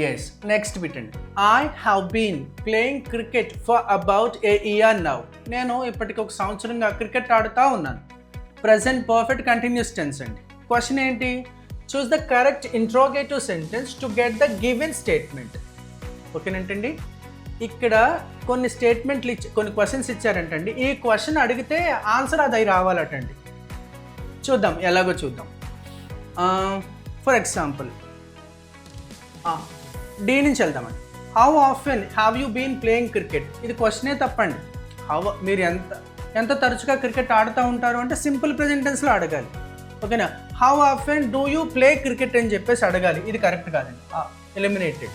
Yes, next బిట్టండి. I have been playing cricket for about a year now. నేను ఇప్పటికి ఒక సంవత్సరంగా క్రికెట్ ఆడుతూ ఉన్నాను. ప్రజెంట్ పర్ఫెక్ట్ కంటిన్యూస్ టెన్స్ అండి. క్వశ్చన్ ఏంటి? Choose the correct interrogative sentence to get the given statement. ఓకేనంటండి, ఇక్కడ కొన్ని స్టేట్మెంట్లు కొన్ని క్వశ్చన్స్ ఇచ్చారంటండి. ఈ క్వశ్చన్ అడిగితే ఆన్సర్ అది రావాలటండి. చూద్దాం, ఎలాగో చూద్దాం. ఫర్ ఎగ్జాంపుల్ డి నుంచి వెళ్దామండి. How often have you been playing cricket. ఇది క్వశ్చనే తప్పండి. మీరు ఎంత తరచుగా క్రికెట్ ఆడుతూ ఉంటారు అంటే సింపుల్ ప్రెజెంట్ టెన్స్లో అడగాలి. ఓకేనా? How often do you play cricket అని చెప్పేసి అడగాలి. ఇది కరెక్ట్ కాదండి, eliminated.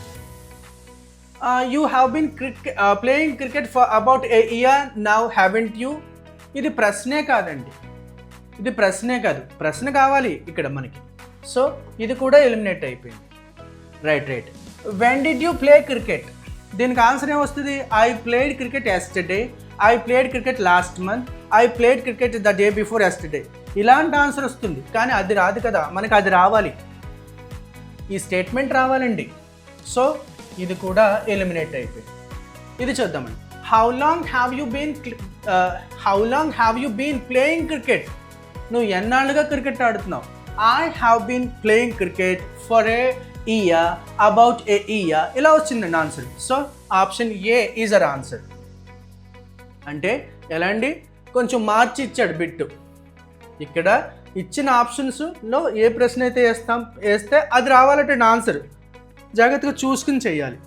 You have been playing cricket for about a year now haven't you. ఇది ప్రశ్నే కాదండి, ఇది ప్రశ్నే కాదు, ప్రశ్న కావాలి ఇక్కడ మనకి. సో ఇది కూడా ఎలిమినేట్ అయిపోయింది. Right. When did you play cricket. దీనికి ఆన్సర్ ఏమొస్తుంది? I played cricket yesterday, I played cricket last month, I played cricket the day before yesterday. ఇలాంటి ఆన్సర్ వస్తుంది, కానీ అది రాదు కదా, మనకి అది రావాలి, ఈ స్టేట్మెంట్ రావాలండి. సో ఇది కూడా ఎలిమినేట్ అయిపోయింది. ఇది చూద్దామండి. How long have you been playing cricket. నువ్వు ఎన్నాళ్ళుగా క్రికెట్ ఆడుతున్నావు? I have been playing cricket for a year, about a year. ఇలా వచ్చిందండి answer. So option A is our answer. అంటే ఎలా అండి, కొంచెం మార్చి ఇచ్చాడు బిట్టు. ఇక్కడ ఇచ్చిన ఆప్షన్స్లో ఏ ప్రశ్న అయితే వేస్తే అది రావాలంటే ఆన్సర్ జాగ్రత్తగా చూసుకుని చేయాలి.